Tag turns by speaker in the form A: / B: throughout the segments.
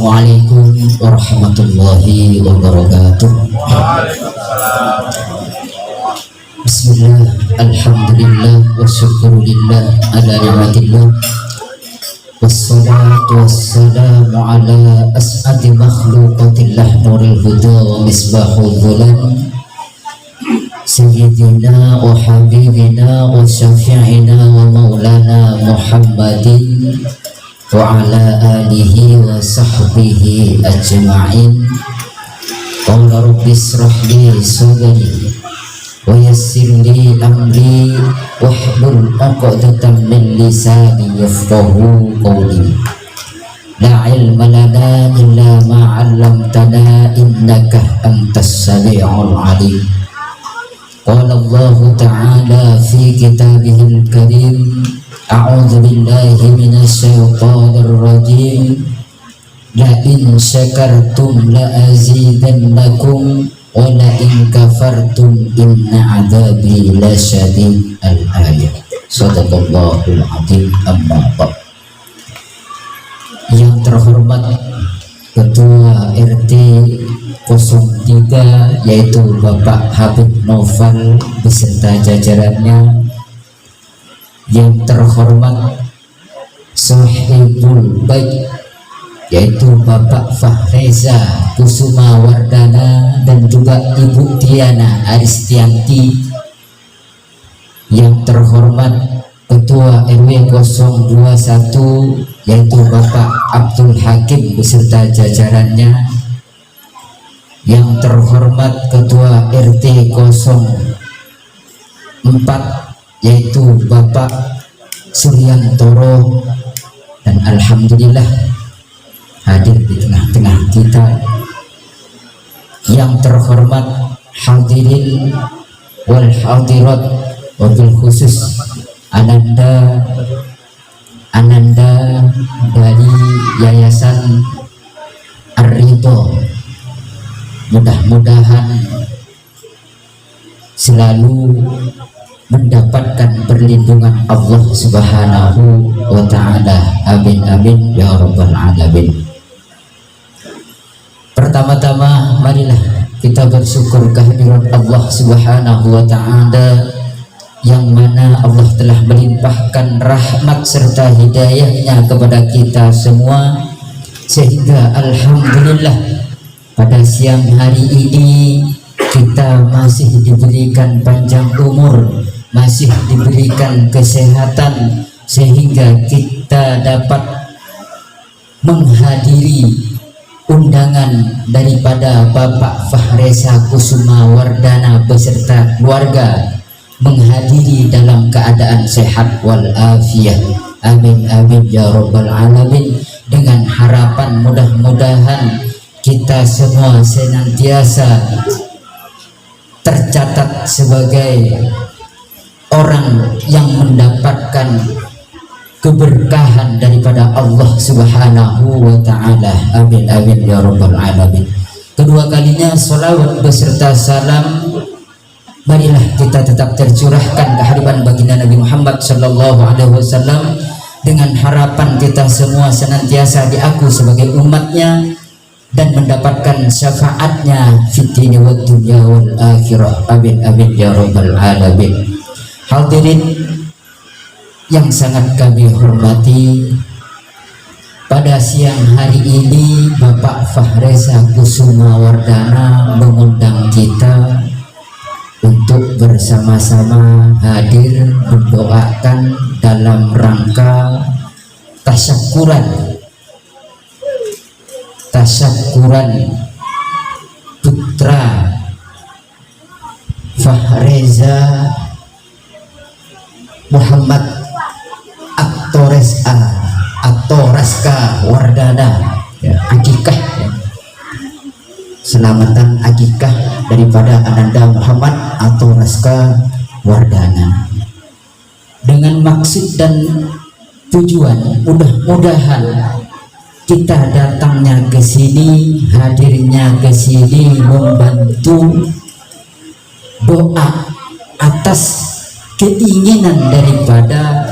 A: Assalamualaikum warahmatullahi wabarakatuh. Bismillah, alhamdulillah, wa syukurillah ala ni'matillah, wassalatu wassalamu ala as'adi makhluqatillah, nuril huda wa misbahul dhulam, sayyidina wa habibina wa syafi'ina wa maulana Muhammadin wa ala alihi wa sahbihi ajma'in. Qala rabbi israh li sadri wa yassir li amri wahlul 'uqdatam min lisani yafqahu qawli. La ilma lana illa ma 'allamtana innaka antas sami'ul 'alim. Qala Allah ta'ala fi kitabihil karim, a'udzu billahi minasy syaithanir rajim. La in syakartum la azidannakum wa la in kafartum inna 'adzabi lasyadid. Al-ayat. Shadaqallahul azim. Amma ba'd. Yang terhormat Ketua RT 03 yaitu Bapak Habib Noval beserta jajarannya, yang terhormat Sahibul Bait yaitu Bapak Fahreza Kusuma Wardana dan juga Ibu Tiana Aristianti, yang terhormat Ketua RW 021 yaitu Bapak Abdul Hakim beserta jajarannya, yang terhormat Ketua RT 04 yaitu Bapak Suryantoro, dan alhamdulillah hadir di tengah-tengah kita. Yang terhormat hadirin wal hadirat, wabil khusus Ananda dari Yayasan Ar-Ridho, mudah-mudahan selalu mendapatkan perlindungan Allah Subhanahu wa ta'ala. Amin amin ya rabbal alamin. Pertama-tama marilah kita bersyukur kehadirat Allah Subhanahu wa ta'ala, yang mana Allah telah melimpahkan rahmat serta hidayahnya kepada kita semua, sehingga alhamdulillah pada siang hari ini kita masih diberikan panjang umur, masih diberikan kesehatan, sehingga kita dapat menghadiri undangan daripada Bapak Fahreza Kusuma Wardana beserta keluarga, menghadiri dalam keadaan sehat walafiat. Amin amin ya rabbal alamin. Dengan harapan mudah-mudahan kita semua senantiasa tercatat sebagai orang yang mendapatkan keberkahan daripada Allah Subhanahu wa ta'ala. Amin amin ya rabbal alamin. Kedua kalinya salawat beserta salam marilah kita tetap tercurahkan kehadiran baginda Nabi Muhammad sallallahu alaihi wasallam, dengan harapan kita semua senantiasa diaku sebagai umatnya dan mendapatkan syafaatnya fid dunya wad dunya wal akhirah. Amin amin ya rabbal alamin. Hadirin yang sangat kami hormati, pada siang hari ini Bapak Fahreza Kusuma Wardana mengundang kita untuk bersama-sama hadir mendoakan dalam rangka tasyakuran putra Fahreza Muhammad Aktoreska Wardana, ya, akikah, ya. Selamatan akikah daripada Ananda Muhammad Aktoreska Wardana, dengan maksud dan tujuan mudah-mudahan kita datangnya ke sini, hadirnya ke sini membantu doa atas keinginan daripada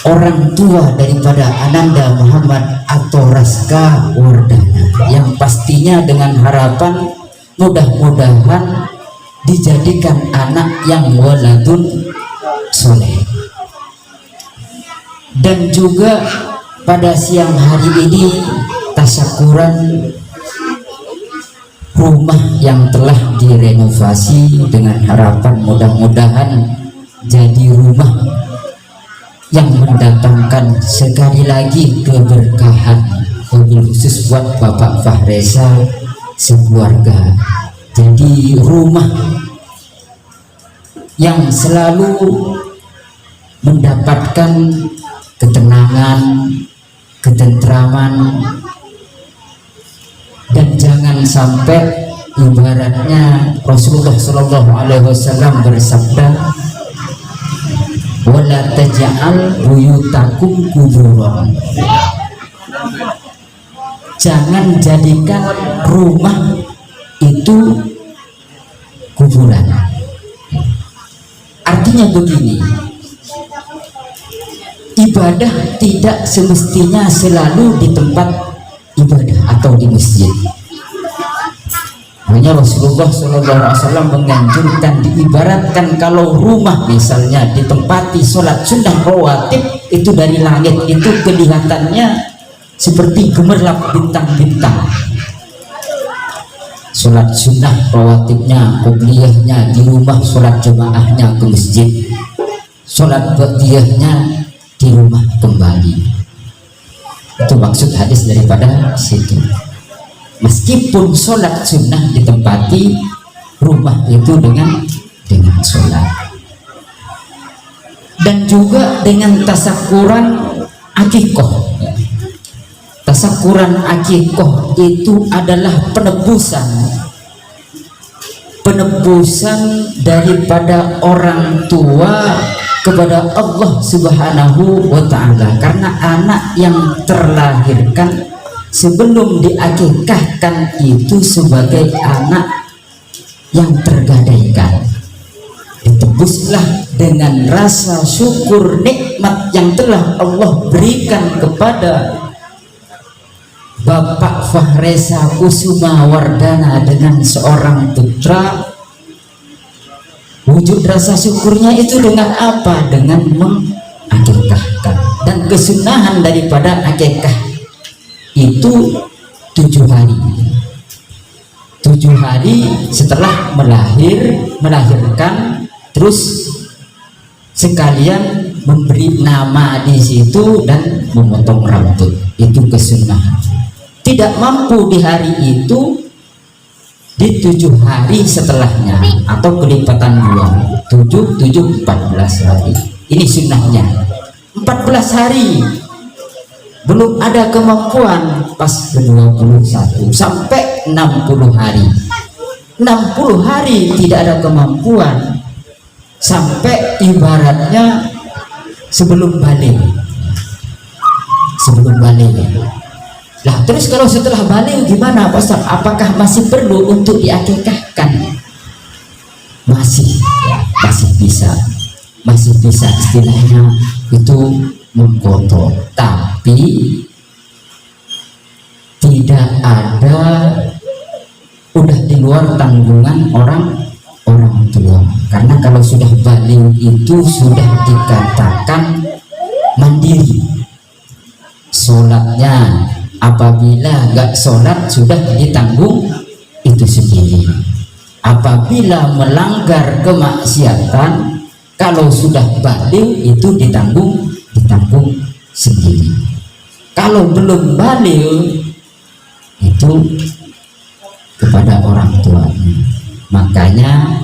A: orang tua daripada Ananda Muhammad atau Raska Wardana, yang pastinya dengan harapan mudah-mudahan dijadikan anak yang waladun soleh. Dan juga pada siang hari ini tasyakuran rumah yang telah direnovasi dengan harapan mudah-mudahan jadi rumah yang mendatangkan sekali lagi keberkahan, wabil khusus buat Bapak Fahreza sekeluarga. Jadi rumah yang selalu mendapatkan ketenangan, ketentraman, dan jangan sampai ibaratnya Rasulullah Shallallahu Alaihi Wasallam bersabda, wala taj'al buyutakum kuburan. Jangan jadikan rumah itu kuburan. Artinya begini, ibadah tidak semestinya selalu di tempat ibadah atau di masjid. Hanya Rasulullah SAW menganjurkan, diibaratkan kalau rumah misalnya ditempati sholat sunnah rawatib, itu dari langit itu kelihatannya seperti gemerlap bintang-bintang. Sholat sunnah rawatibnya, qobliyahnya di rumah, sholat jemaahnya ke masjid, sholat ba'diyahnya di rumah kembali. Itu maksud hadis daripada situ. Meskipun sholat sunnah ditempati rumah itu dengan sholat. Dan juga dengan tasakuran akikoh. Tasakuran akikoh itu adalah penebusan daripada orang tua kepada Allah Subhanahu wa Ta'ala, karena anak yang terlahirkan sebelum diakikahkan itu sebagai anak yang tergadaikan, ditebuslah dengan rasa syukur nikmat yang telah Allah berikan kepada Bapak Fahreza Kusuma Wardana dengan seorang putra. Wujud rasa syukurnya itu dengan apa? Dengan mengakikahkan. Dan kesunahan daripada akikah itu 7 hari. 7 hari setelah melahirkan, terus sekalian memberi nama di situ dan memotong rambut. Itu kesunahan. Tidak mampu di hari itu, di 7 hari setelahnya atau kelipatan 2, 7, 14 hari. Ini sunnahnya. 14 hari belum ada kemampuan, pas ke-21 sampai 60 hari. 60 hari tidak ada kemampuan, sampai ibaratnya sebelum balik. Lah terus kalau setelah balik gimana Pak Ustaz? Apakah masih perlu untuk diakikahkan? Masih bisa istilahnya itu mengkotor, tapi tidak ada, udah di luar tanggungan orang tua. Karena kalau sudah balik itu sudah dikatakan mandiri. Sholatnya apabila nggak sholat sudah ditanggung itu sendiri. Apabila melanggar kemaksiatan, kalau sudah balik itu ditanggung sendiri. Kalau belum balik itu kepada orang tuanya. Makanya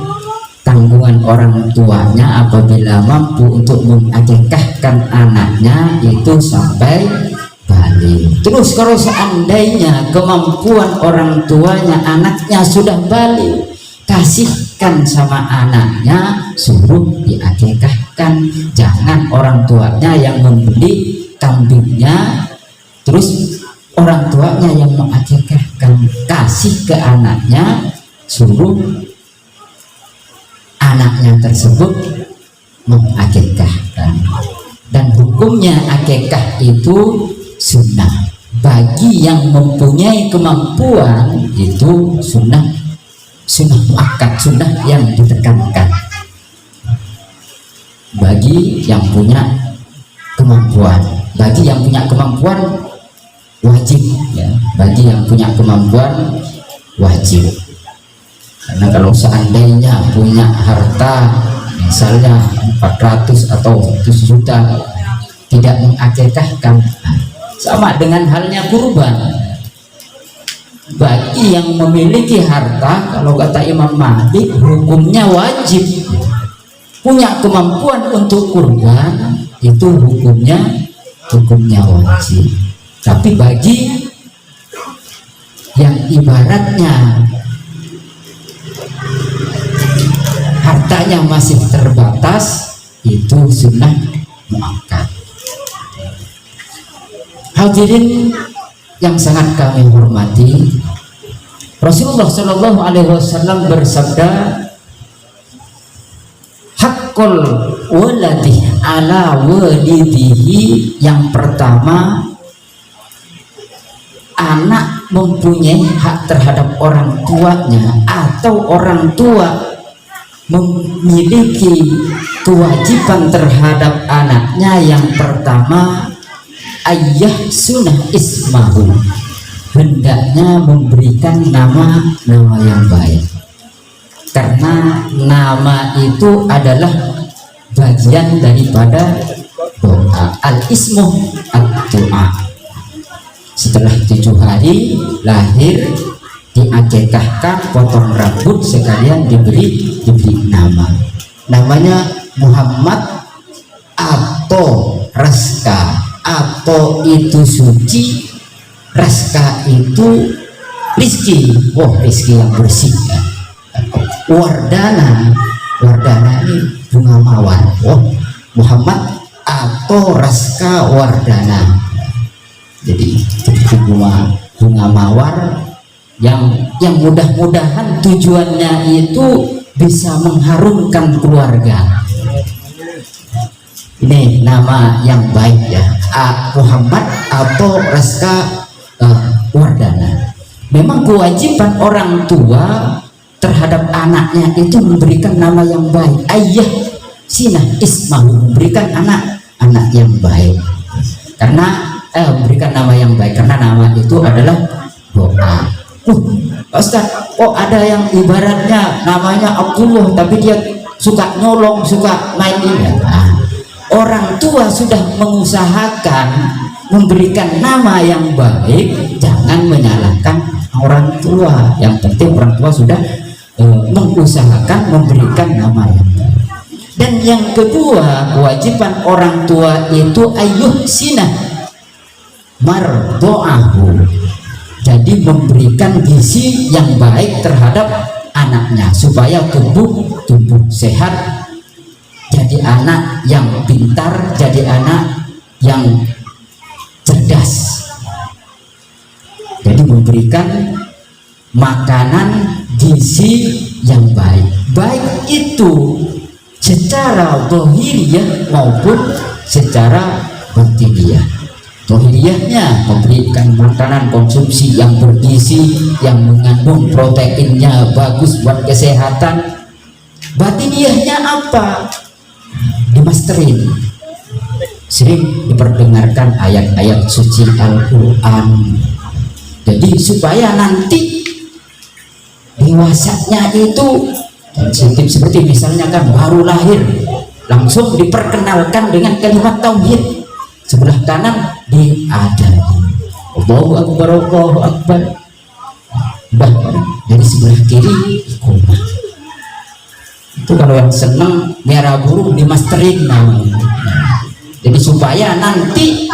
A: tanggungan orang tuanya apabila mampu untuk mengakikahkan anaknya itu sampai balik. Terus kalau seandainya kemampuan orang tuanya, anaknya sudah balik, kasihkan sama anaknya, suruh diakikahkan. Jangan orang tuanya yang membeli kambingnya terus orang tuanya yang mengakikahkan. Kasih ke anaknya, suruh anaknya tersebut mengakikahkan. dan hukumnya akikah itu sunnah. Bagi yang mempunyai kemampuan itu sunnah muakkad, sunnah yang ditekankan. Bagi yang punya kemampuan, wajib ya. Bagi yang punya kemampuan wajib. Karena kalau seandainya punya harta misalnya 400 atau 100 juta tidak mengakikahkan, sama dengan halnya kurban. Bagi yang memiliki harta, kalau kata Imam Malik, hukumnya wajib. Punya kemampuan untuk kurban itu hukumnya wajib. Tapi bagi yang ibaratnya hartanya masih terbatas, itu sunnah muakkad. Hadirin yang sangat kami hormati, Rasulullah Shallallahu Alaihi Wasallam bersabda, hakul waladi ala walidihi. Yang pertama, anak mempunyai hak terhadap orang tuanya atau orang tua memiliki kewajiban terhadap anaknya. Yang pertama, ayah sunnah ismahu, hendaknya memberikan nama yang baik, karena nama itu adalah bagian daripada doa. Al-ismu ad-doa. Setelah 7 hari lahir, diakikahkan, potong rambut, sekalian diberi nama. Namanya Muhammad atau Raska. Atau itu suci, Raska itu rizki. Rizki yang bersih ya. Wardana ini bunga mawar. Muhammad atau Raska Wardana. Jadi bunga mawar yang mudah-mudahan tujuannya itu bisa mengharumkan keluarga. Ini nama yang baik ya, Muhammad atau Raska Wardana. Memang kewajiban orang tua terhadap anaknya itu memberikan nama yang baik. Ayah sinah ismahu, memberikan anak yang baik. Karena memberikan nama yang baik, karena nama itu adalah doa. Ustaz, ada yang ibaratnya namanya Abdullah tapi dia suka nyolong, suka main ini. Orang tua sudah mengusahakan memberikan nama yang baik, jangan menyalahkan orang tua. Yang penting orang tua sudah mengusahakan memberikan nama yang baik. Dan yang kedua, kewajiban orang tua itu ayuh sinah mardo'ahu, jadi memberikan gizi yang baik terhadap anaknya supaya tumbuh sehat, jadi anak yang pintar, jadi anak yang cerdas. Jadi memberikan makanan gizi yang baik, baik itu secara zahiriyah maupun secara batiniyah. Zahiriyahnya memberikan makanan konsumsi yang bergizi, yang mengandung proteinnya bagus buat kesehatan. Batiniyahnya apa? Dimasterin, sering diperdengarkan ayat-ayat suci Al-Quran, jadi supaya nanti dewasanya itu sensitif. Seperti misalnya kan baru lahir langsung diperkenalkan dengan kalimat tauhid, sebelah kanan diadani Allahu Akbar, Allahu Akbar, dari sebelah kiri iqamah. Itu kalau yang senang merah burung dimasterin namanya. Jadi supaya nanti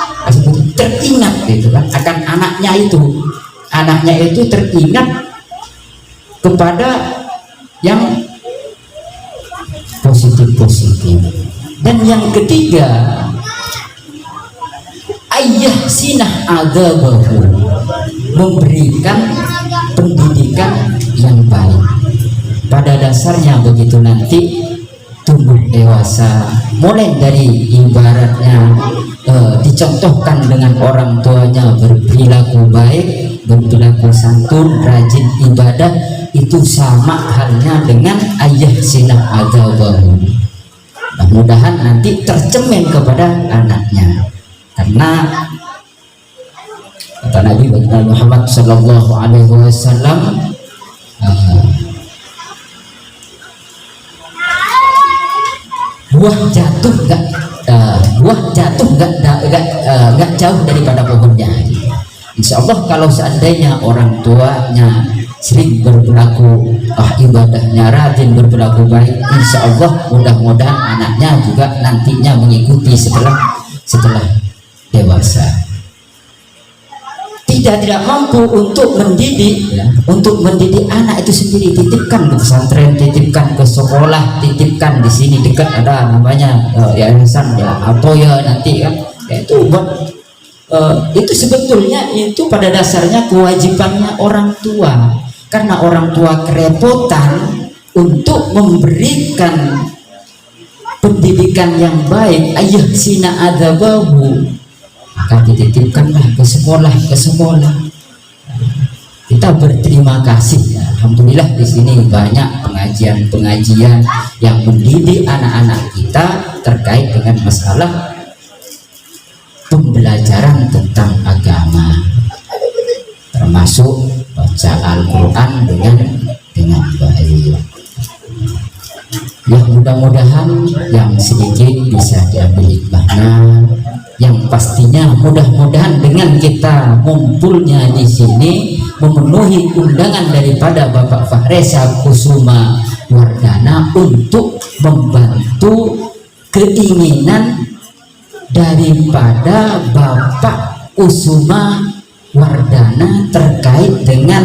A: teringat gitu kan akan anaknya itu teringat kepada yang positif. Dan yang ketiga, ayah sinah adabahu, memberikan pendidikan yang baik. Pada dasarnya begitu nanti tumbuh dewasa, mulai dari ibaratnya dicontohkan dengan orang tuanya berperilaku baik, berperilaku santun, rajin ibadah, itu sama halnya dengan ayah sina adabahu. Mudah-mudahan nanti tercemin kepada anaknya, karena kata Nabi Muhammad Sallallahu Alaihi Wasallam, buah jatuh gak jauh daripada pohonnya. Insya Allah kalau seandainya orang tuanya sering berperilaku ibadahnya rajin, berperilaku baik, insya Allah mudah-mudahan anaknya juga nantinya mengikuti setelah dewasa. Tidak mampu untuk mendidik, ya, untuk mendidik anak itu sendiri, titipkan ke pesantren, titipkan ke sekolah, titipkan di sini dekat ada namanya yayasan ya, atau ya nanti kan ya, itu sebetulnya itu pada dasarnya kewajibannya orang tua, karena orang tua kerepotan untuk memberikan pendidikan yang baik, ayah sina adabahu, maka dititipkanlah ke sekolah. Kita berterima kasih, alhamdulillah di sini banyak pengajian yang mendidik anak-anak kita terkait dengan masalah pembelajaran tentang agama, termasuk baca Al-Quran dengan baik. Ya, mudah-mudahan yang sedikit bisa diambil hikmahnya, yang pastinya mudah-mudahan dengan kita ngumpulnya di sini memenuhi undangan daripada Bapak Fahresa Kusuma Wardana untuk membantu keinginan daripada Bapak Kusuma Wardana terkait dengan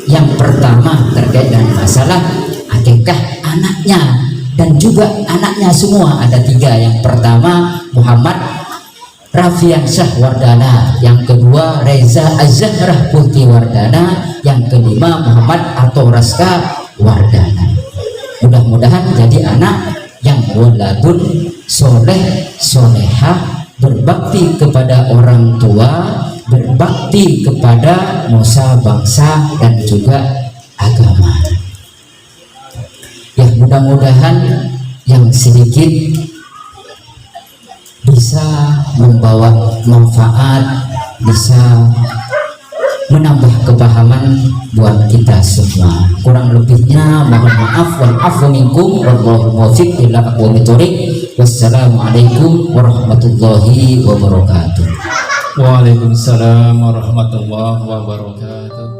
A: yang pertama, terkait dengan masalah akikah anaknya, dan juga anaknya semua ada 3. Yang pertama Muhammad Rafiansyah Wardana, yang kedua Reza Az-Zahrah Putih Wardana, yang kelima Muhammad Ato Raska Wardana. Mudah-mudahan jadi anak yang waladun soleh solehah, berbakti kepada orang tua, berbakti kepada nusa bangsa dan juga agama. Ya, mudah-mudahan yang sedikit bisa membawa manfaat, bisa menambah kepahaman buat kita semua. Kurang lebihnya mohon maaf, wal afu minkum, wallahu muwaffiq ila aqwamit thoriq. Wassalamualaikum warahmatullahi wabarakatuh.
B: Waalaikumsalam warahmatullahi wabarakatuh.